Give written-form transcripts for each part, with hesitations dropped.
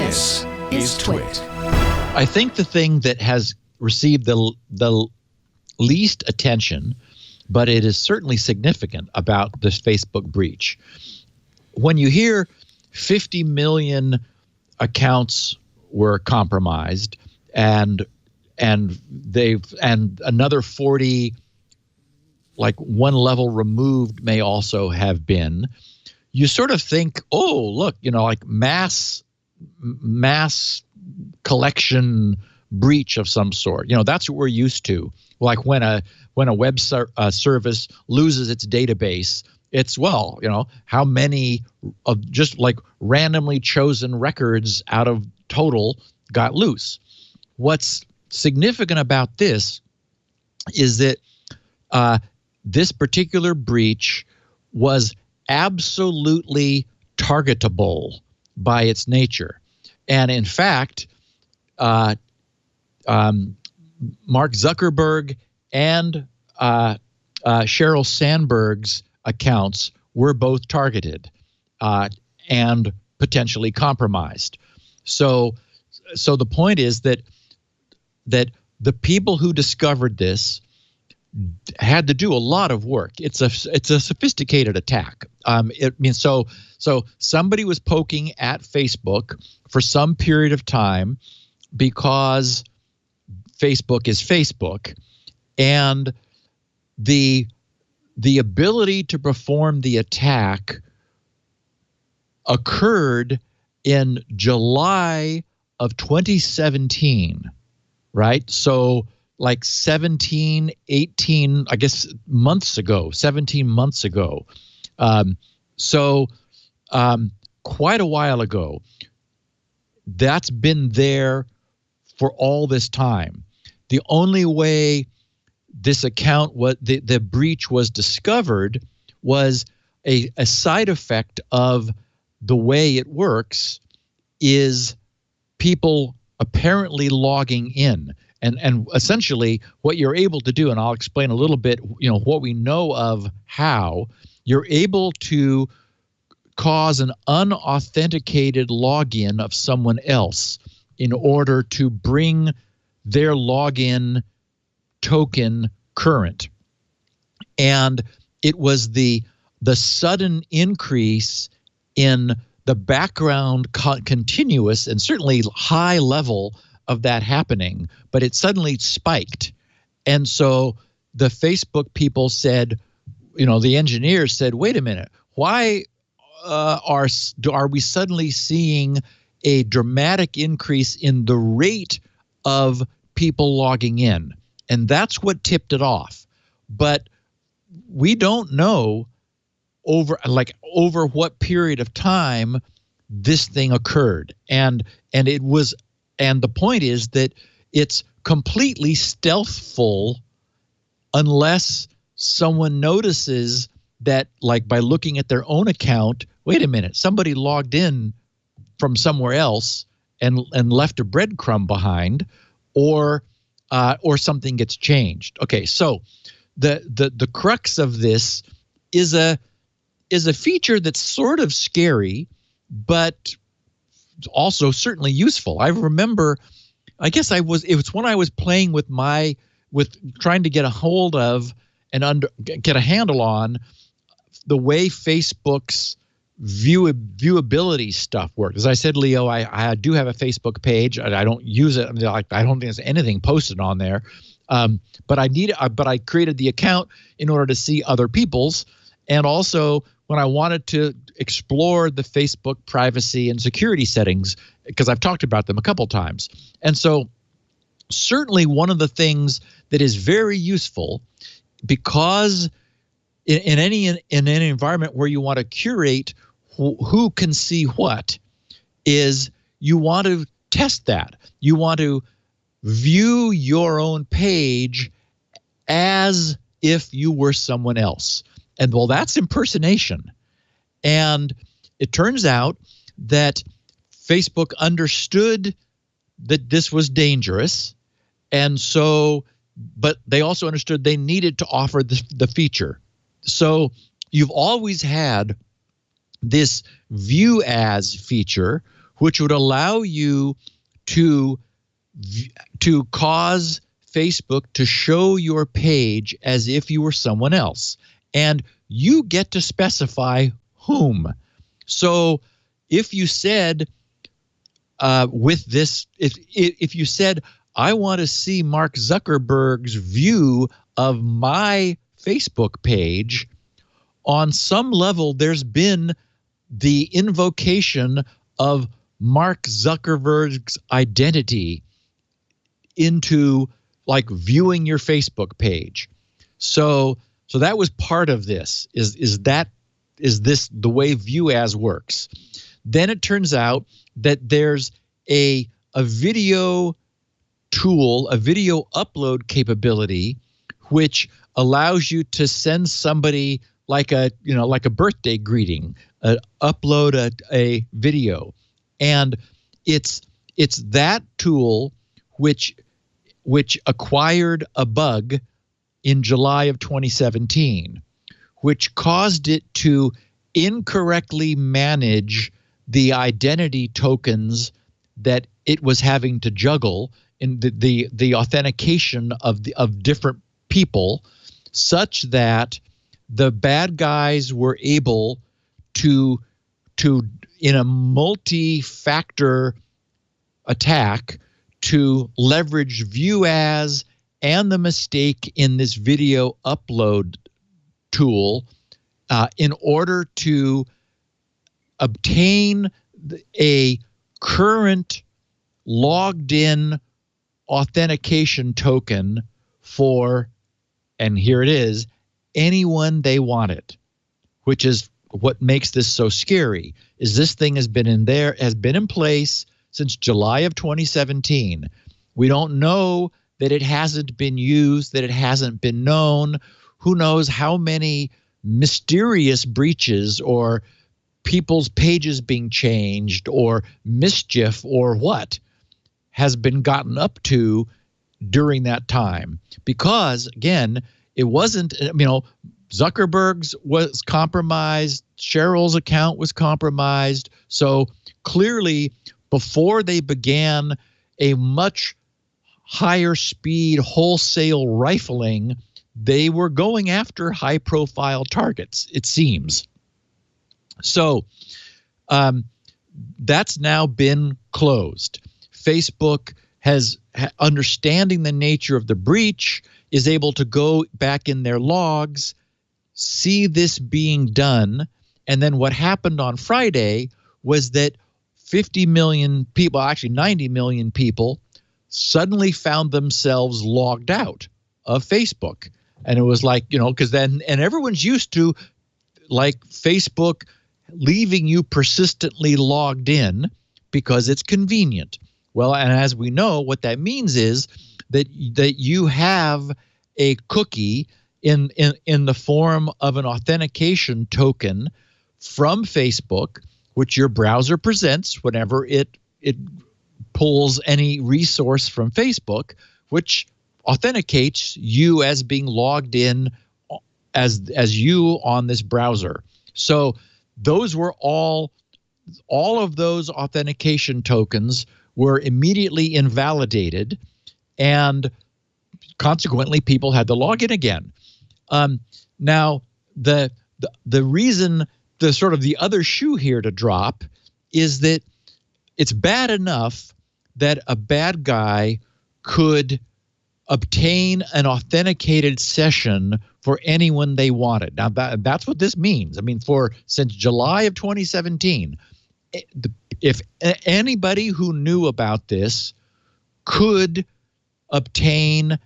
This is TWiT. I think the thing that has received the least attention, but it is certainly significant about this Facebook breach. When you hear 50 million accounts were compromised and another 40, like one level removed, may also have been, you sort of think, oh, look, like mass collection breach of some sort. That's what we're used to. Like when a web service loses its database, it's, how many of just like randomly chosen records out of total got loose. What's significant about this is that this particular breach was absolutely targetable by its nature. And in fact, Mark Zuckerberg and Sheryl Sandberg's accounts were both targeted and potentially compromised. So the point is that the people who discovered this had to do a lot of work. It's a sophisticated attack. So somebody was poking at Facebook for some period of time because Facebook is Facebook, and the ability to perform the attack occurred in July of 2017, right? So like 17 months ago. Quite a while ago. That's been there for all this time. The only way this account, the breach was discovered, was a side effect of the way it works is people apparently logging in. And essentially what you're able to do, and I'll explain a little bit, what we know of how you're able to cause an unauthenticated login of someone else in order to bring their login token current. And it was the sudden increase in the background continuous and certainly high level of that happening, but it suddenly spiked. And so the Facebook people said, the engineers said, wait a minute, why are we suddenly seeing a dramatic increase in the rate of people logging in? And that's what tipped it off. But we don't know over what period of time this thing occurred. And the point is that it's completely stealthful unless someone notices that, like by looking at their own account, wait a minute, somebody logged in from somewhere else and left a breadcrumb behind, or something gets changed. Okay, so the crux of this is a feature that's sort of scary, but also certainly useful. I remember, I guess it was when I was playing with trying to get a hold of and get a handle on the way Facebook's viewability stuff works. As I said, Leo, I do have a Facebook page. I don't use it. I don't think there's anything posted on there. But I created the account in order to see other people's, and also when I wanted to explore the Facebook privacy and security settings, because I've talked about them a couple times. And so certainly one of the things that is very useful, because in any environment where you want to curate who can see what, is you want to test that. You want to view your own page as if you were someone else. And well, that's impersonation. And it turns out that Facebook understood that this was dangerous. And so, but they also understood they needed to offer the feature. So you've always had this view as feature which would allow you to cause Facebook to show your page as if you were someone else. And you get to specify whom. So if you said with this, if you said, I want to see Mark Zuckerberg's view of my Facebook page, on some level there's been the invocation of Mark Zuckerberg's identity into like viewing your Facebook page. So that was part of this. Is this the way View As works? Then it turns out that there's a video tool, a video upload capability, which allows you to send somebody like a birthday greeting, upload a video, and it's that tool which acquired a bug in July of 2017, which caused it to incorrectly manage the identity tokens that it was having to juggle in the authentication of different people, such that the bad guys were able to in a multi-factor attack to leverage View As and the mistake in this video upload tool in order to obtain a current logged in authentication token for, and here it is, anyone they wanted, which is what makes this so scary. Is this thing has been in place since July of 2017. We don't know that it hasn't been used, that it hasn't been known. Who knows how many mysterious breaches or people's pages being changed or mischief or what has been gotten up to during that time. Because, again, it wasn't, Zuckerberg's was compromised, Cheryl's account was compromised. So clearly, before they began a much higher speed wholesale rifling, they were going after high profile targets, it seems. So that's now been closed. Facebook has, understanding the nature of the breach, is able to go back in their logs, see this being done. And then what happened on Friday was that 50 million people, actually 90 million people, suddenly found themselves logged out of Facebook. And it was like, because then, and everyone's used to like Facebook leaving you persistently logged in because it's convenient. Well, and as we know, what that means is that you have a cookie in the form of an authentication token from Facebook, which your browser presents whenever it pulls any resource from Facebook, which authenticates you as being logged in as you on this browser. So those were all of those authentication tokens were immediately invalidated, and consequently people had to log in again. Now the reason, the sort of the other shoe here to drop is that it's bad enough that a bad guy could obtain an authenticated session for anyone they wanted. Now that's what this means. I mean, since July of 2017, if anybody who knew about this could obtain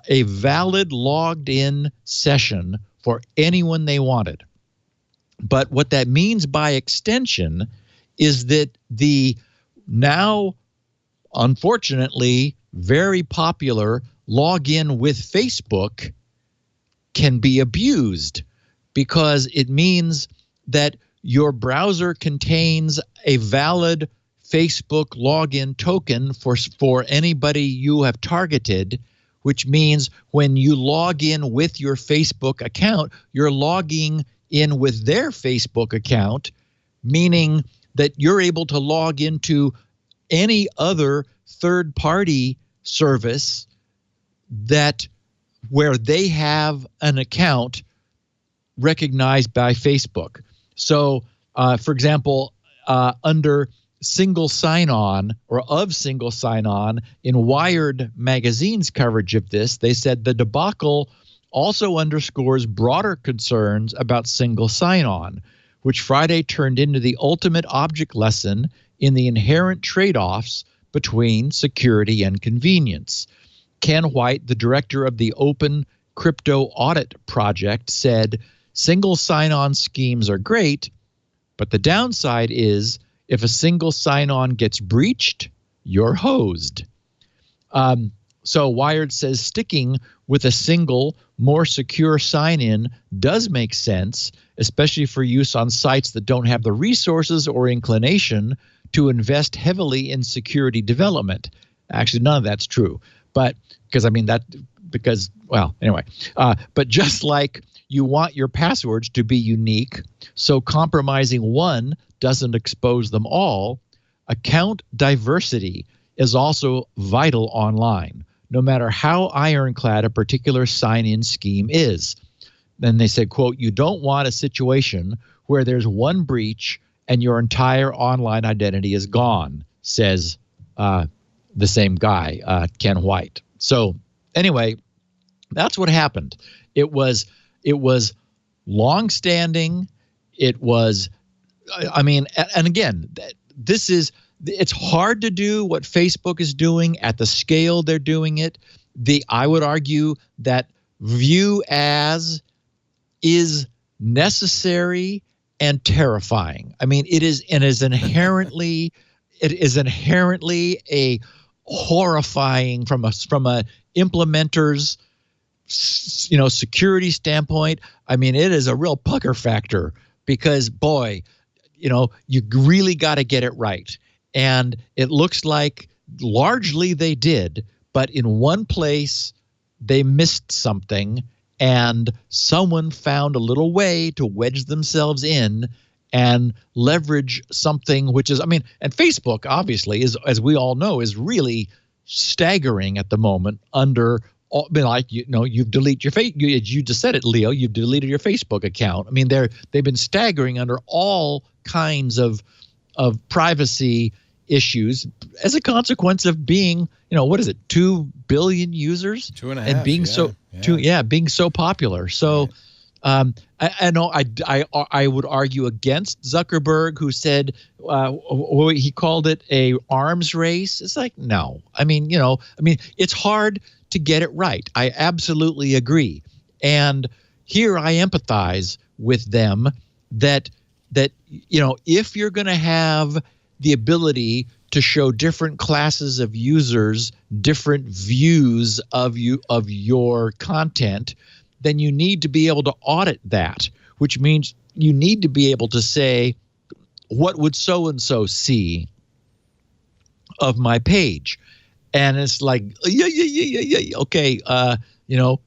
a valid logged in session for anyone they wanted. But what that means by extension is that the now, unfortunately, very popular login with Facebook can be abused, because it means that your browser contains a valid Facebook login token for anybody you have targeted, which means when you log in with your Facebook account, you're logging in with their Facebook account, meaning that you're able to log into any other third-party service that where they have an account recognized by Facebook. So, for example, under single sign-on or of single sign-on in Wired magazine's coverage of this, they said the debacle also underscores broader concerns about single sign-on, which Friday turned into the ultimate object lesson in the inherent trade-offs between security and convenience. Ken White, the director of the Open Crypto Audit Project, said, single sign-on schemes are great, but the downside is if a single sign-on gets breached, you're hosed. So Wired says sticking with a single, more secure sign-in does make sense, especially for use on sites that don't have the resources or inclination to invest heavily in security development. Actually, none of that's true. But but just like you want your passwords to be unique, so compromising one doesn't expose them all, account diversity is also vital online, no matter how ironclad a particular sign-in scheme is. Then they said, quote, you don't want a situation where there's one breach and your entire online identity is gone, says the same guy, Ken White. So anyway, that's what happened. It was long-standing. It was, and again, it's hard to do what Facebook is doing at the scale they're doing it. I would argue that view as is necessary and terrifying. I mean, it is inherently a horrifying from a implementer's security standpoint. I mean, it is a real pucker factor because boy, you really got to get it right. And it looks like largely they did, but in one place they missed something and someone found a little way to wedge themselves in and leverage something which is, and Facebook obviously is, as we all know, is really staggering at the moment under, you've deleted your you just said it, Leo, you've deleted your Facebook account. I mean, they've been staggering under all kinds of privacy issues as a consequence of being, 2 billion users? 2.5, and being being so popular. So I know I would argue against Zuckerberg, who said he called it a arms race. It's like, no. It's hard to get it right. I absolutely agree. And here I empathize with them that if you're going to have the ability to show different classes of users different views of your content, then you need to be able to audit that, which means you need to be able to say, what would so-and-so see of my page? And it's like, okay,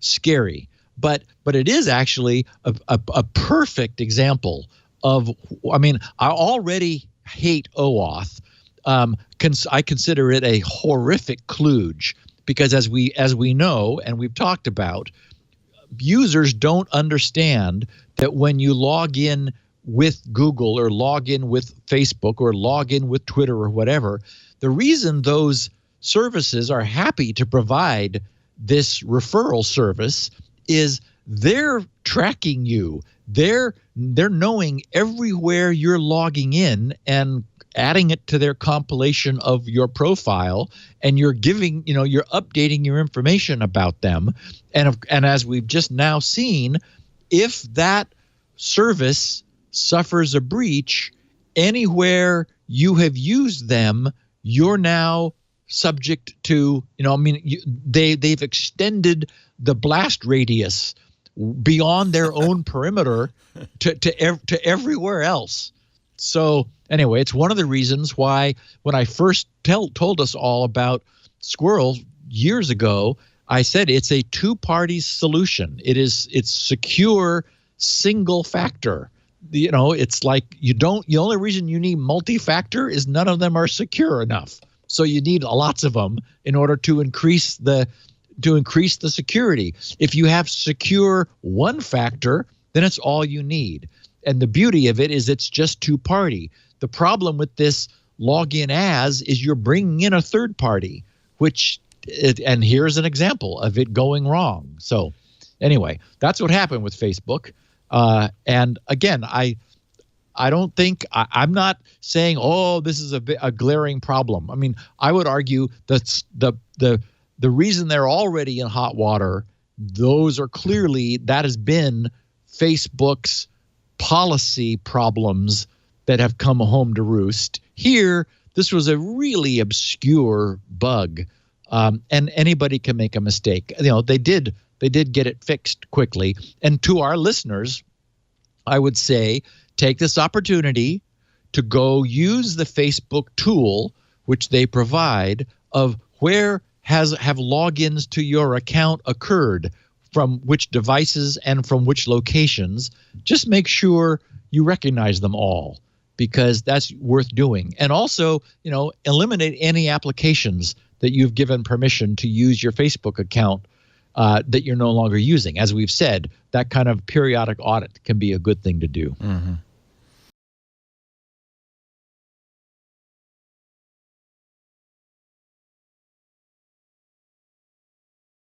scary. But it is actually a perfect example of, I already hate OAuth. I consider it a horrific kludge because as we know and we've talked about, users don't understand that when you log in with Google or log in with Facebook or log in with Twitter or whatever, the reason those services are happy to provide this referral service is they're tracking you. They're knowing everywhere you're logging in and adding it to their compilation of your profile, and you're giving, you're updating your information about them. And as we've just now seen, if that service suffers a breach anywhere you have used them, you're now subject to, they've extended the blast radius beyond their own perimeter to everywhere else. So anyway, it's one of the reasons why when I first told us all about Squirrel years ago, I said it's a two-party solution. It's secure, single factor. it's like the only reason you need multi-factor is none of them are secure enough. So you need lots of them in order to increase the security. If you have secure one factor, then it's all you need. And the beauty of it is it's just two-party. The problem with this login as is you're bringing in a third party, and here's an example of it going wrong. So anyway, that's what happened with Facebook. And again, I don't think I'm not saying, oh, this is a glaring problem. I mean, I would argue that the reason they're already in hot water, that has been Facebook's policy problems that have come home to roost. Here, this was a really obscure bug, and anybody can make a mistake. They did get it fixed quickly. And to our listeners, I would say take this opportunity to go use the Facebook tool, which they provide, of where have logins to your account occurred, from which devices and from which locations. Just make sure you recognize them all, because that's worth doing. And also, eliminate any applications that you've given permission to use your Facebook account that you're no longer using. As we've said, that kind of periodic audit can be a good thing to do. Mm-hmm.